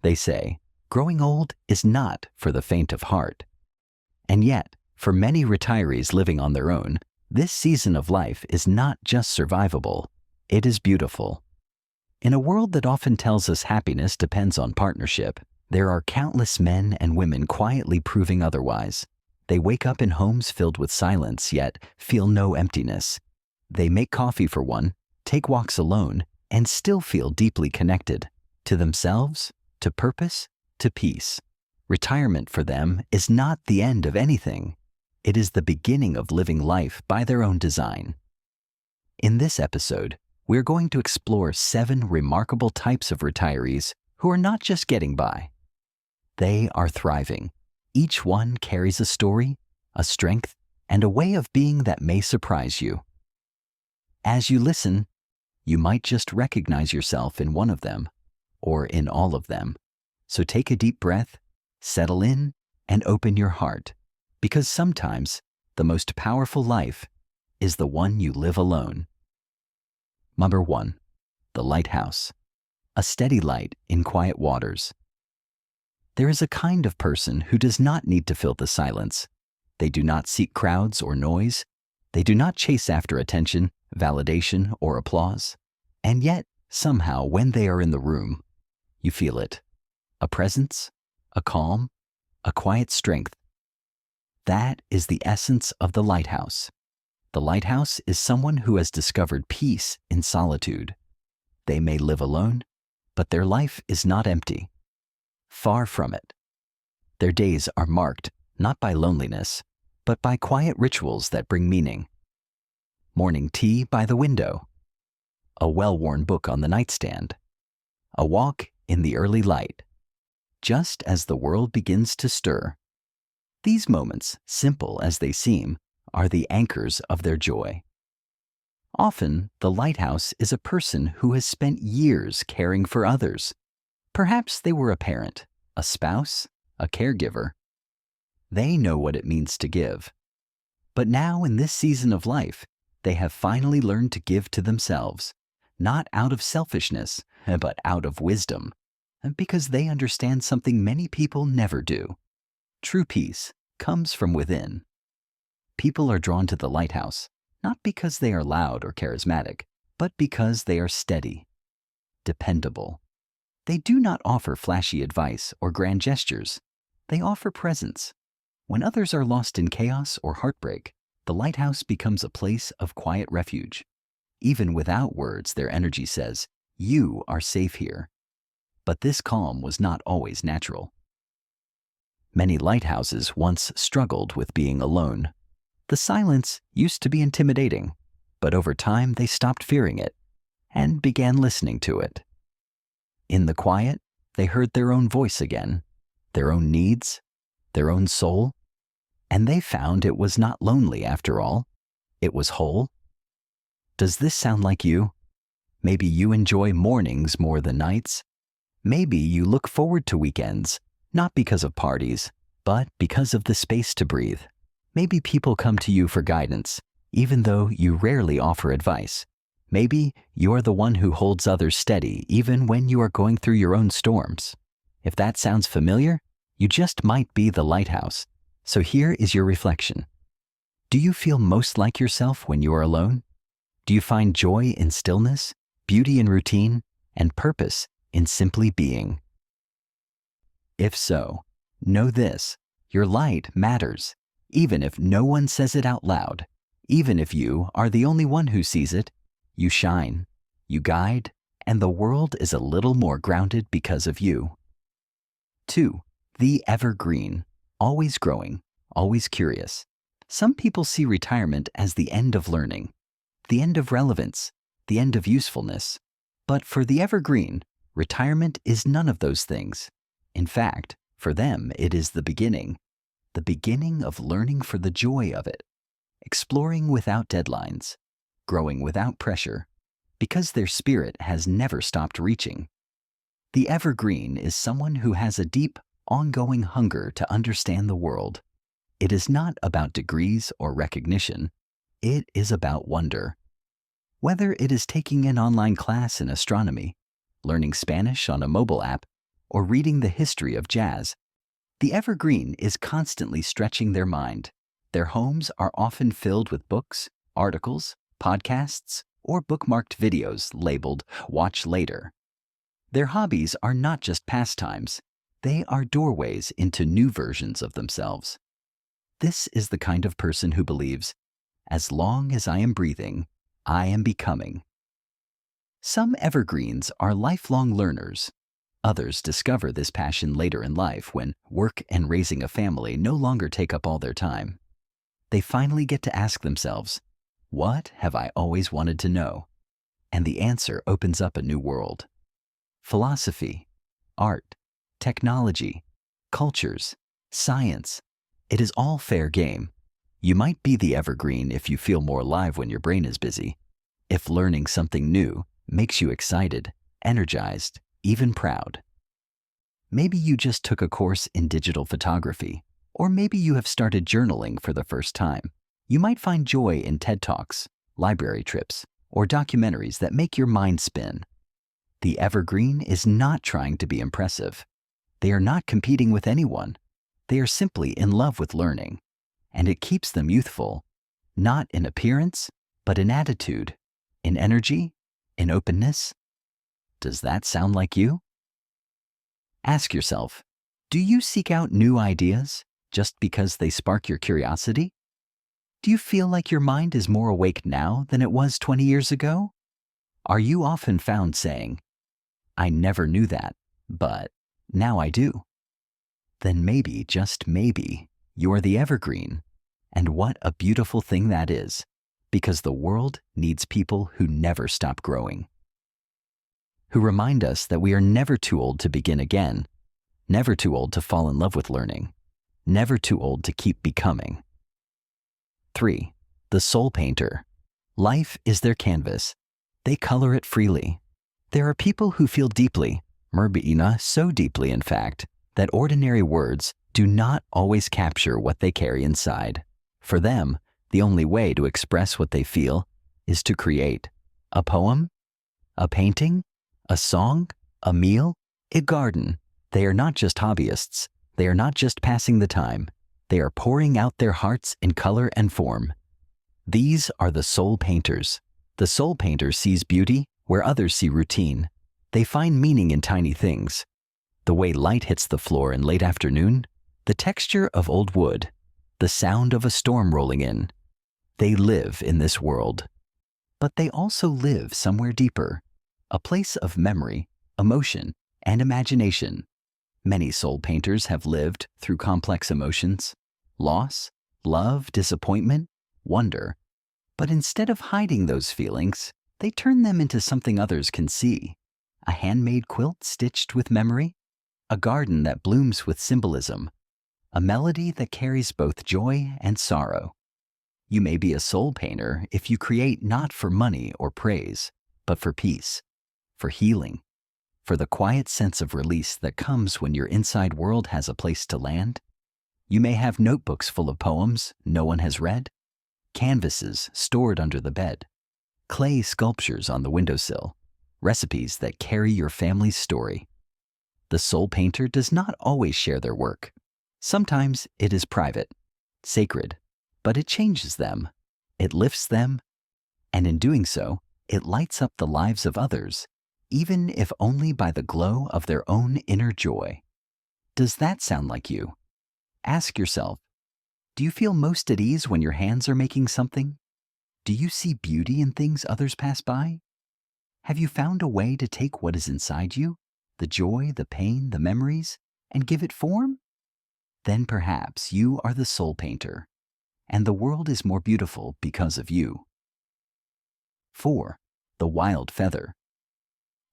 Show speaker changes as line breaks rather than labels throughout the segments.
They say, growing old is not for the faint of heart. And yet, for many retirees living on their own, this season of life is not just survivable, it is beautiful. In a world that often tells us happiness depends on partnership, there are countless men and women quietly proving otherwise. They wake up in homes filled with silence, yet feel no emptiness. They make coffee for one, take walks alone, and still feel deeply connected to themselves, to purpose, to peace. Retirement for them is not the end of anything. It is the beginning of living life by their own design. In this episode, we're going to explore 7 remarkable types of retirees who are not just getting by. They are thriving. Each one carries a story, a strength, and a way of being that may surprise you. As you listen, you might just recognize yourself in one of them, or in all of them. So take a deep breath, settle in, and open your heart, because sometimes the most powerful life is the one you live alone. Number 1, the lighthouse, a steady light in quiet waters. There is a kind of person who does not need to fill the silence. They do not seek crowds or noise. They do not chase after attention, validation, or applause. And yet, somehow, when they are in the room, you feel it. A presence, a calm, a quiet strength. That is the essence of the lighthouse. The lighthouse is someone who has discovered peace in solitude. They may live alone, but their life is not empty. Far from it. Their days are marked not by loneliness, but by quiet rituals that bring meaning. Morning tea by the window. A well-worn book on the nightstand. A walk in the early light. Just as the world begins to stir. These moments, simple as they seem, are the anchors of their joy. Often, the lighthouse is a person who has spent years caring for others. Perhaps they were a parent, a spouse, a caregiver. They know what it means to give. But now, in this season of life, they have finally learned to give to themselves, not out of selfishness, but out of wisdom, because they understand something many people never do. True peace comes from within. People are drawn to the lighthouse, not because they are loud or charismatic, but because they are steady, dependable. They do not offer flashy advice or grand gestures. They offer presence. When others are lost in chaos or heartbreak, the lighthouse becomes a place of quiet refuge. Even without words, their energy says, "You are safe here." But this calm was not always natural. Many lighthouses once struggled with being alone. The silence used to be intimidating, but over time they stopped fearing it and began listening to it. In the quiet, they heard their own voice again, their own needs, their own soul, and they found it was not lonely after all. It was whole. Does this sound like you? Maybe you enjoy mornings more than nights. Maybe you look forward to weekends, not because of parties, but because of the space to breathe. Maybe people come to you for guidance, even though you rarely offer advice. Maybe you're the one who holds others steady even when you are going through your own storms. If that sounds familiar, you just might be the lighthouse. So here is your reflection. Do you feel most like yourself when you are alone? Do you find joy in stillness, beauty in routine, and purpose in simply being? If so, know this: your light matters. Even if no one says it out loud, even if you are the only one who sees it, you shine, you guide, and the world is a little more grounded because of you. 2. The evergreen, always growing, always curious. Some people see retirement as the end of learning, the end of relevance, the end of usefulness. But for the evergreen, retirement is none of those things. In fact, for them, it is the beginning of learning for the joy of it, exploring without deadlines, growing without pressure, because their spirit has never stopped reaching. The evergreen is someone who has a deep, ongoing hunger to understand the world. It is not about degrees or recognition. It is about wonder. Whether it is taking an online class in astronomy, learning Spanish on a mobile app, or reading the history of jazz. The evergreen is constantly stretching their mind. Their homes are often filled with books, articles, podcasts, or bookmarked videos labeled "Watch Later." Their hobbies are not just pastimes, they are doorways into new versions of themselves. This is the kind of person who believes, as long as I am breathing, I am becoming. Some evergreens are lifelong learners. Others discover this passion later in life when work and raising a family no longer take up all their time. They finally get to ask themselves, what have I always wanted to know? And the answer opens up a new world. Philosophy, art, technology, cultures, science, it is all fair game. You might be the evergreen if you feel more alive when your brain is busy. If learning something new makes you excited, energized, even proud. Maybe you just took a course in digital photography, or maybe you have started journaling for the first time. You might find joy in TED Talks, library trips, or documentaries that make your mind spin. The evergreen is not trying to be impressive. They are not competing with anyone. They are simply in love with learning, and it keeps them youthful, not in appearance, but in attitude, in energy, in openness. Does that sound like you? Ask yourself, do you seek out new ideas just because they spark your curiosity? Do you feel like your mind is more awake now than it was 20 years ago? Are you often found saying, I never knew that, but now I do? Then maybe, just maybe, you're the evergreen. And what a beautiful thing that is, because the world needs people who never stop growing, who remind us that we are never too old to begin again, never too old to fall in love with learning, never too old to keep becoming. 3. The soul painter. Life is their canvas. They color it freely. There are people who feel deeply, so deeply in fact, that ordinary words do not always capture what they carry inside. For them, the only way to express what they feel is to create a poem, a painting, a song, a meal, a garden. They are not just hobbyists. They are not just passing the time. They are pouring out their hearts in color and form. These are the soul painters. The soul painter sees beauty where others see routine. They find meaning in tiny things. The way light hits the floor in late afternoon, the texture of old wood, the sound of a storm rolling in. They live in this world. But they also live somewhere deeper, a place of memory, emotion, and imagination. Many soul painters have lived through complex emotions, loss, love, disappointment, wonder. But instead of hiding those feelings, they turn them into something others can see. A handmade quilt stitched with memory, a garden that blooms with symbolism, a melody that carries both joy and sorrow. You may be a soul painter if you create not for money or praise, but for peace, for healing, for the quiet sense of release that comes when your inside world has a place to land. You may have notebooks full of poems no one has read, canvases stored under the bed, clay sculptures on the windowsill, recipes that carry your family's story. The soul painter does not always share their work. Sometimes it is private, sacred, but it changes them, it lifts them, and in doing so, it lights up the lives of others, even if only by the glow of their own inner joy. Does that sound like you? Ask yourself, do you feel most at ease when your hands are making something? Do you see beauty in things others pass by? Have you found a way to take what is inside you, the joy, the pain, the memories, and give it form? Then perhaps you are the soul painter, and the world is more beautiful because of you. 4. The wild feather.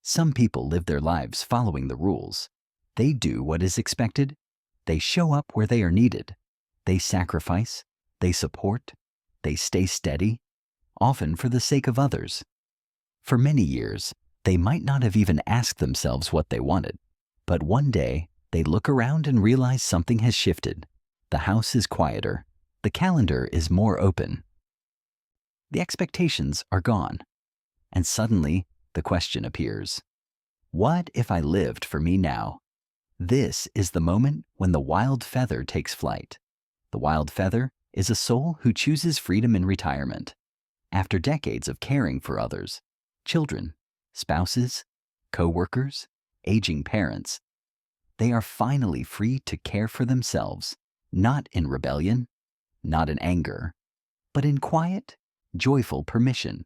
Some people live their lives following the rules. They do what is expected. They show up where they are needed. They sacrifice. They support. They stay steady, often for the sake of others. For many years, they might not have even asked themselves what they wanted. But one day, they look around and realize something has shifted. The house is quieter. The calendar is more open. The expectations are gone. And suddenly, the question appears. What if I lived for me now? This is the moment when the wild feather takes flight. The wild feather is a soul who chooses freedom in retirement. After decades of caring for others, children, spouses, co-workers, aging parents, they are finally free to care for themselves, not in rebellion, not in anger, but in quiet, joyful permission.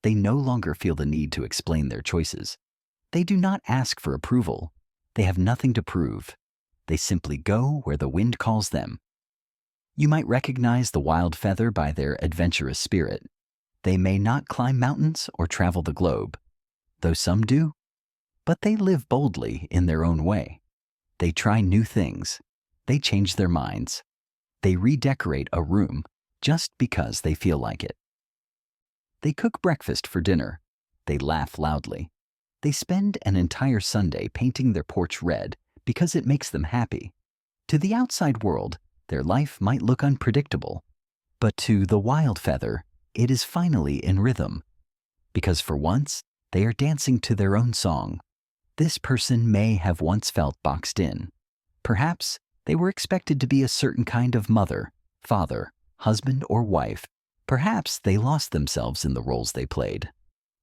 They no longer feel the need to explain their choices. They do not ask for approval. They have nothing to prove. They simply go where the wind calls them. You might recognize the wild feather by their adventurous spirit. They may not climb mountains or travel the globe, though some do, but they live boldly in their own way. They try new things. They change their minds. They redecorate a room just because they feel like it. They cook breakfast for dinner. They laugh loudly. They spend an entire Sunday painting their porch red because it makes them happy. To the outside world, their life might look unpredictable, but to the wild feather, it is finally in rhythm. Because for once, they are dancing to their own song. This person may have once felt boxed in. Perhaps they were expected to be a certain kind of mother, father, husband, or wife. Perhaps they lost themselves in the roles they played.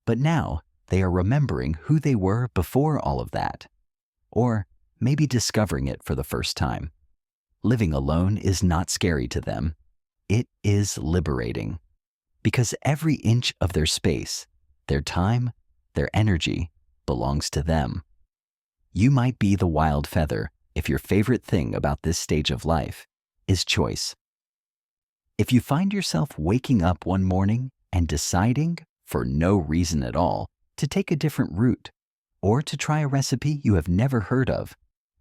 But now they are remembering who they were before all of that. Or maybe discovering it for the first time. Living alone is not scary to them. It is liberating. Because every inch of their space, their time, their energy belongs to them. You might be the wild feather if your favorite thing about this stage of life is choice. If you find yourself waking up one morning and deciding, for no reason at all, to take a different route, or to try a recipe you have never heard of,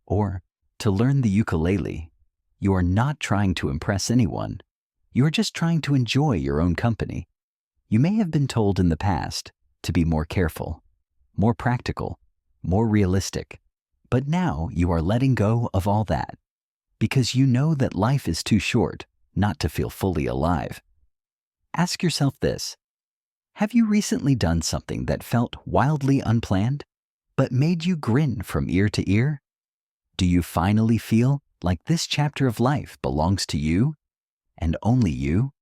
or to learn the ukulele, you are not trying to impress anyone. You are just trying to enjoy your own company. You may have been told in the past to be more careful, more practical, more realistic, but now you are letting go of all that because you know that life is too short not to feel fully alive. Ask yourself this: have you recently done something that felt wildly unplanned, but made you grin from ear to ear? Do you finally feel like this chapter of life belongs to you, and only you?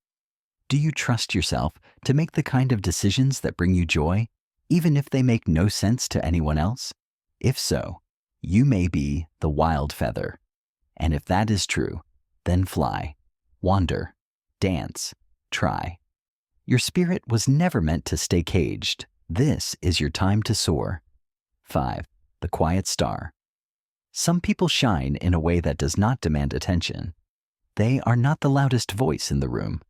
Do you trust yourself to make the kind of decisions that bring you joy, even if they make no sense to anyone else? If so, you may be the wild feather. And if that is true, then fly. Wander, dance, try. Your spirit was never meant to stay caged. This is your time to soar. 5. The quiet star. Some people shine in a way that does not demand attention. They are not the loudest voice in the room.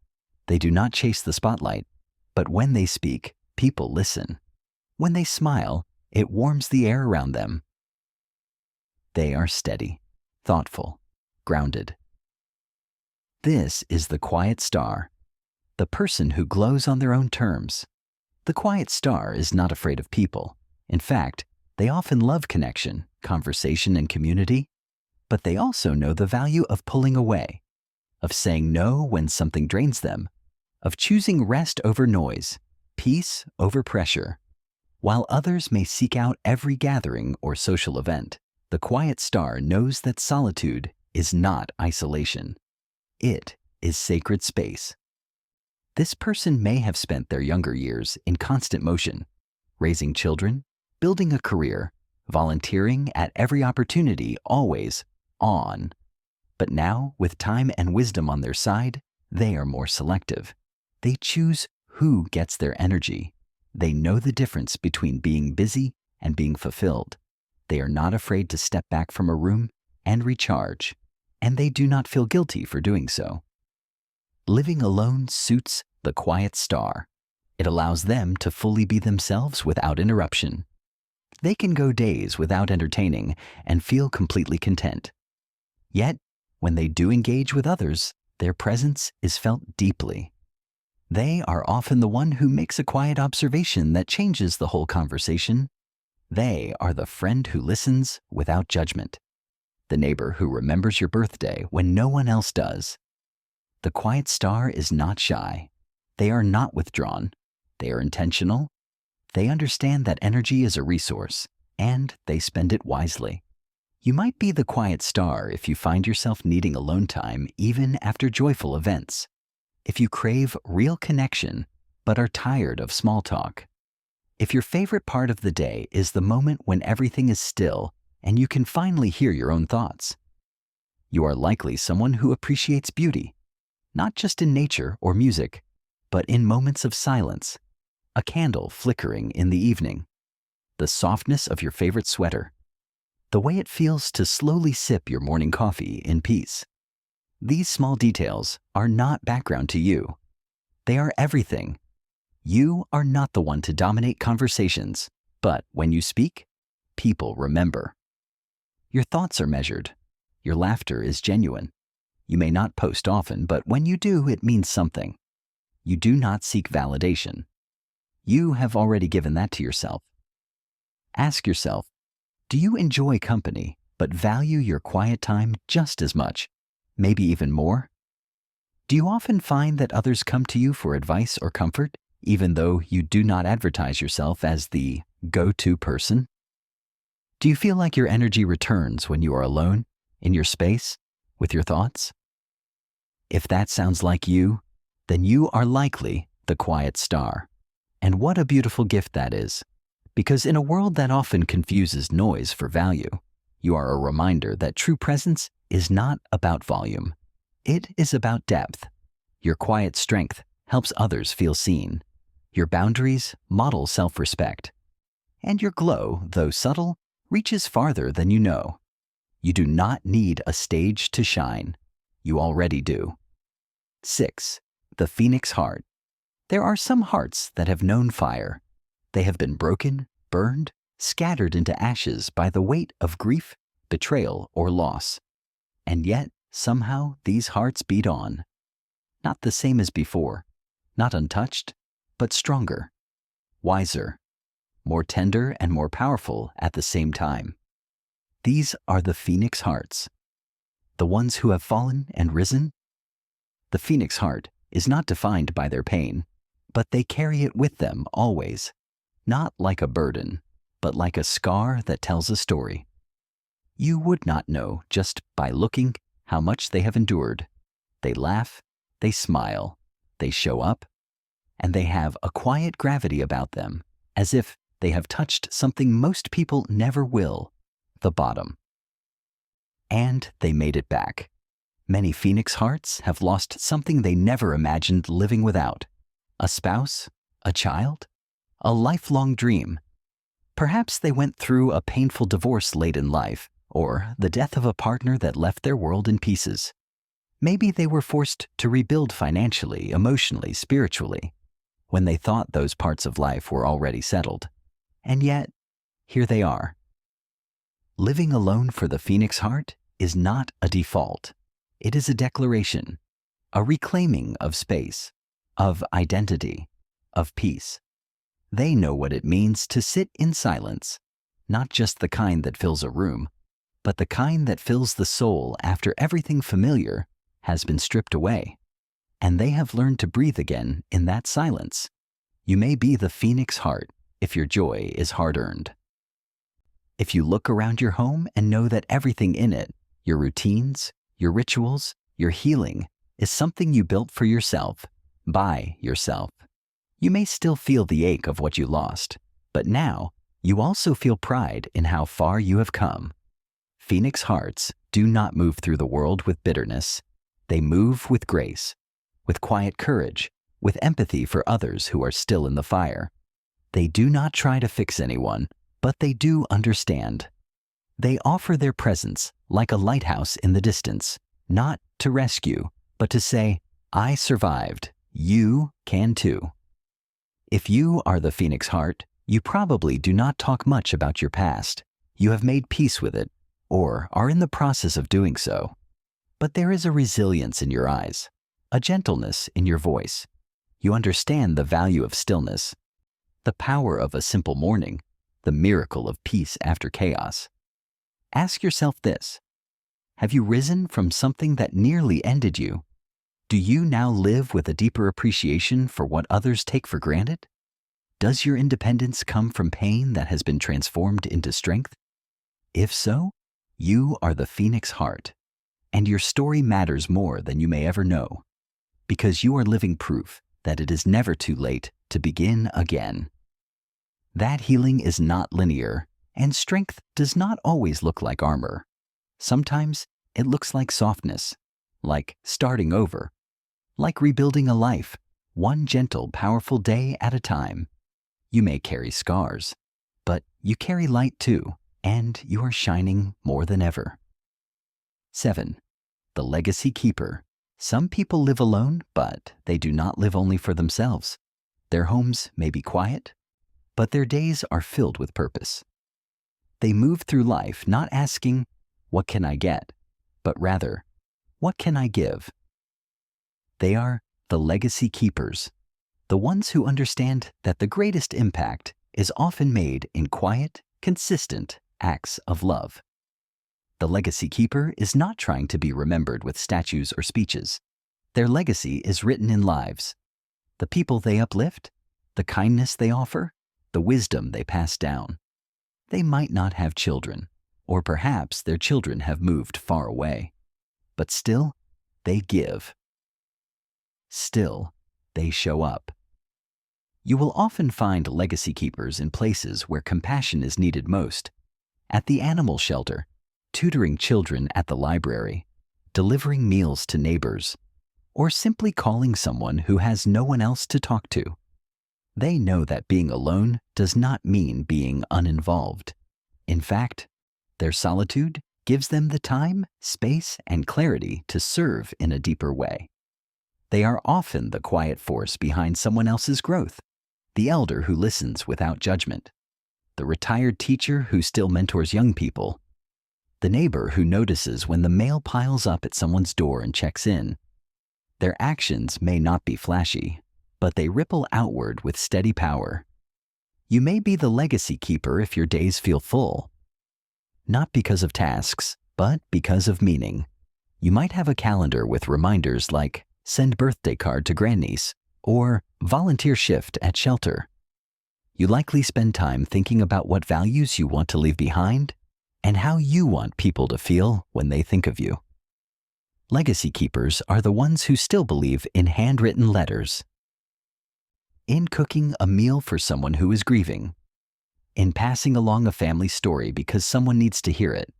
They do not chase the spotlight, but when they speak, people listen. When they smile, it warms the air around them. They are steady, thoughtful, grounded. This is the quiet star, the person who glows on their own terms. The quiet star is not afraid of people. In fact, they often love connection, conversation, and community, but they also know the value of pulling away, of saying no when something drains them, of choosing rest over noise, peace over pressure. While others may seek out every gathering or social event, the quiet star knows that solitude is not isolation. It is sacred space. This person may have spent their younger years in constant motion, raising children, building a career, volunteering at every opportunity, always on. But now, with time and wisdom on their side, they are more selective. They choose who gets their energy. They know the difference between being busy and being fulfilled. They are not afraid to step back from a room and recharge, and they do not feel guilty for doing so. Living alone suits the quiet star. It allows them to fully be themselves without interruption. They can go days without entertaining and feel completely content. Yet, when they do engage with others, their presence is felt deeply. They are often the one who makes a quiet observation that changes the whole conversation. They are the friend who listens without judgment, the neighbor who remembers your birthday when no one else does. The quiet star is not shy. They are not withdrawn. They are intentional. They understand that energy is a resource, and they spend it wisely. You might be the quiet star if you find yourself needing alone time even after joyful events. If you crave real connection but are tired of small talk. If your favorite part of the day is the moment when everything is still and you can finally hear your own thoughts. You are likely someone who appreciates beauty, not just in nature or music, but in moments of silence, a candle flickering in the evening, the softness of your favorite sweater, the way it feels to slowly sip your morning coffee in peace. These small details are not background to you. They are everything. You are not the one to dominate conversations, but when you speak, people remember. Your thoughts are measured. Your laughter is genuine. You may not post often, but when you do, it means something. You do not seek validation. You have already given that to yourself. Ask yourself, do you enjoy company, but value your quiet time just as much, maybe even more? Do you often find that others come to you for advice or comfort, even though you do not advertise yourself as the go-to person? Do you feel like your energy returns when you are alone, in your space, with your thoughts? If that sounds like you, then you are likely the quiet star. And what a beautiful gift that is. Because in a world that often confuses noise for value, you are a reminder that true presence is not about volume. It is about depth. Your quiet strength helps others feel seen. Your boundaries model self-respect. And your glow, though subtle, reaches farther than you know. You do not need a stage to shine. You already do. 6. The Phoenix Heart. There are some hearts that have known fire. They have been broken, burned, scattered into ashes by the weight of grief, betrayal, or loss. And yet, somehow, these hearts beat on. Not the same as before, not untouched, but stronger, wiser, more tender and more powerful at the same time. These are the Phoenix Hearts, the ones who have fallen and risen. The Phoenix Heart is not defined by their pain, but they carry it with them always, not like a burden, but like a scar that tells a story. You would not know just by looking how much they have endured. They laugh, they smile, they show up, and they have a quiet gravity about them, as if they have touched something most people never will, the bottom. And they made it back. Many Phoenix Hearts have lost something they never imagined living without. A spouse, a child, a lifelong dream. Perhaps they went through a painful divorce late in life, or the death of a partner that left their world in pieces. Maybe they were forced to rebuild financially, emotionally, spiritually, when they thought those parts of life were already settled. And yet, here they are. Living alone for the Phoenix Heart is not a default. It is a declaration, a reclaiming of space, of identity, of peace. They know what it means to sit in silence, not just the kind that fills a room, but the kind that fills the soul after everything familiar has been stripped away. And they have learned to breathe again in that silence. You may be the Phoenix Heart if your joy is hard-earned. If you look around your home and know that everything in it, your routines, your rituals, your healing, is something you built for yourself, by yourself. You may still feel the ache of what you lost, but now you also feel pride in how far you have come. Phoenix Hearts do not move through the world with bitterness. They move with grace, with quiet courage, with empathy for others who are still in the fire. They do not try to fix anyone, but they do understand. They offer their presence like a lighthouse in the distance, not to rescue, but to say, I survived, you can too. If you are the Phoenix Heart, you probably do not talk much about your past. You have made peace with it, or are in the process of doing so. But there is a resilience in your eyes, a gentleness in your voice. You understand the value of stillness, the power of a simple morning, the miracle of peace after chaos. Ask yourself this: have you risen from something that nearly ended you? Do you now live with a deeper appreciation for what others take for granted? Does your independence come from pain that has been transformed into strength? If so, You are the phoenix heart, and your story matters more than you may ever know, because you are living proof that it is never too late to begin again. That healing is not linear, and strength does not always look like armor. Sometimes it looks like softness, like starting over, like rebuilding a life, one gentle, powerful day at a time. You may carry scars, but you carry light too, and you are shining more than ever. 7. The legacy keeper. Some people live alone, but they do not live only for themselves. Their homes may be quiet, but their days are filled with purpose. They move through life not asking, "What can I get?" but rather, "What can I give?" They are the legacy keepers, the ones who understand that the greatest impact is often made in quiet, consistent acts of love. The legacy keeper is not trying to be remembered with statues or speeches. Their legacy is written in lives. The people they uplift, the kindness they offer, the wisdom they pass down. They might not have children, or perhaps their children have moved far away. But still, they give. Still, they show up. You will often find legacy keepers in places where compassion is needed most. At the animal shelter, tutoring children at the library, delivering meals to neighbors, or simply calling someone who has no one else to talk to. They know that being alone does not mean being uninvolved. In fact, their solitude gives them the time, space, and clarity to serve in a deeper way. They are often the quiet force behind someone else's growth, the elder who listens without judgment, the retired teacher who still mentors young people, the neighbor who notices when the mail piles up at someone's door and checks in. Their actions may not be flashy, but they ripple outward with steady power. You may be the legacy keeper if your days feel full, not because of tasks, but because of meaning. You might have a calendar with reminders like send birthday card to grandniece or volunteer shift at shelter. You likely spend time thinking about what values you want to leave behind and how you want people to feel when they think of you. Legacy keepers are the ones who still believe in handwritten letters, in cooking a meal for someone who is grieving, in passing along a family story because someone needs to hear it.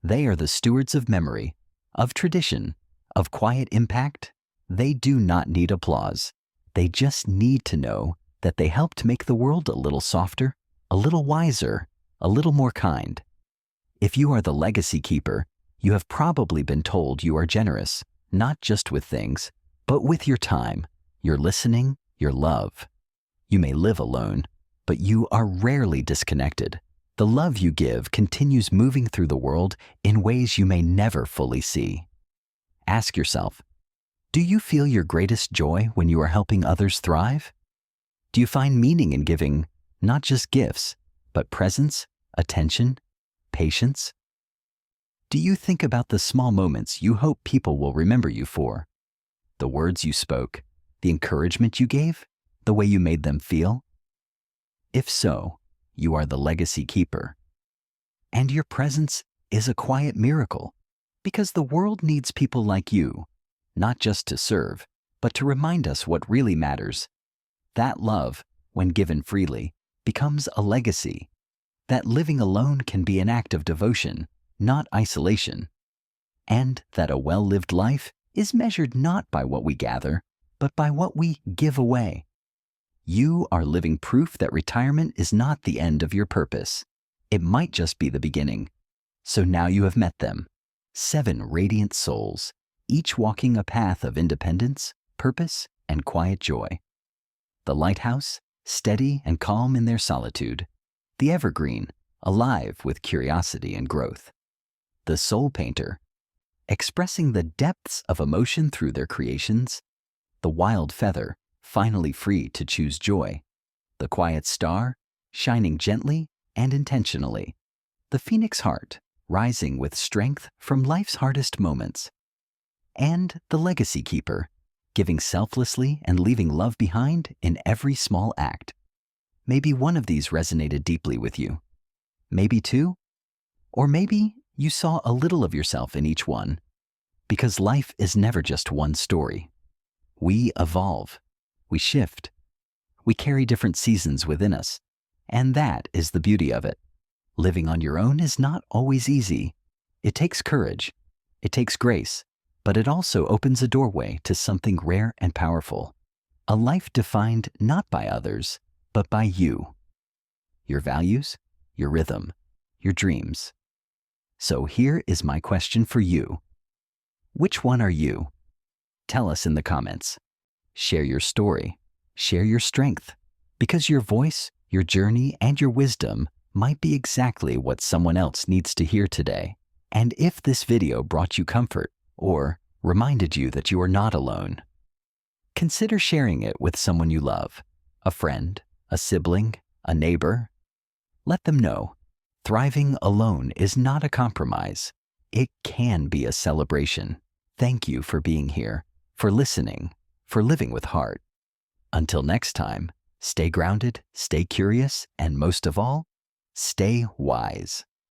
They are the stewards of memory, of tradition, of quiet impact. They do not need applause. They just need to know that they helped make the world a little softer, a little wiser, a little more kind. If you are the legacy keeper, you have probably been told you are generous, not just with things, but with your time, your listening, your love. You may live alone, but you are rarely disconnected. The love you give continues moving through the world in ways you may never fully see. Ask yourself, do you feel your greatest joy when you are helping others thrive? Do you find meaning in giving not just gifts, but presence, attention, patience? Do you think about the small moments you hope people will remember you for? The words you spoke, the encouragement you gave, the way you made them feel? If so, you are the legacy keeper. And your presence is a quiet miracle, because the world needs people like you, not just to serve, but to remind us what really matters. That love, when given freely, becomes a legacy. That living alone can be an act of devotion, not isolation. And that a well-lived life is measured not by what we gather, but by what we give away. You are living proof that retirement is not the end of your purpose. It might just be the beginning. So now you have met them. 7 radiant souls, each walking a path of independence, purpose, and quiet joy. The lighthouse, steady and calm in their solitude. The evergreen, alive with curiosity and growth. The soul painter, expressing the depths of emotion through their creations. The wild feather, finally free to choose joy. The quiet star, shining gently and intentionally. The phoenix heart, rising with strength from life's hardest moments. And the legacy keeper, giving selflessly and leaving love behind in every small act. Maybe one of these resonated deeply with you. Maybe 2, or maybe You saw a little of yourself in each one, because life is never just one story. We evolve, we shift, we carry different seasons within us, and that is the beauty of it. Living on your own is not always easy. It takes courage, it takes grace, but it also opens a doorway to something rare and powerful. A life defined not by others, but by you. Your values, your rhythm, your dreams. So here is my question for you. Which one are you? Tell us in the comments. Share your story. Share your strength. Because your voice, your journey, and your wisdom might be exactly what someone else needs to hear today. And if this video brought you comfort or reminded you that you are not alone, consider sharing it with someone you love, a friend, a sibling, a neighbor. Let them know thriving alone is not a compromise. It can be a celebration. Thank you for being here, for listening, for living with heart. Until next time, stay grounded, stay curious, and most of all, stay wise.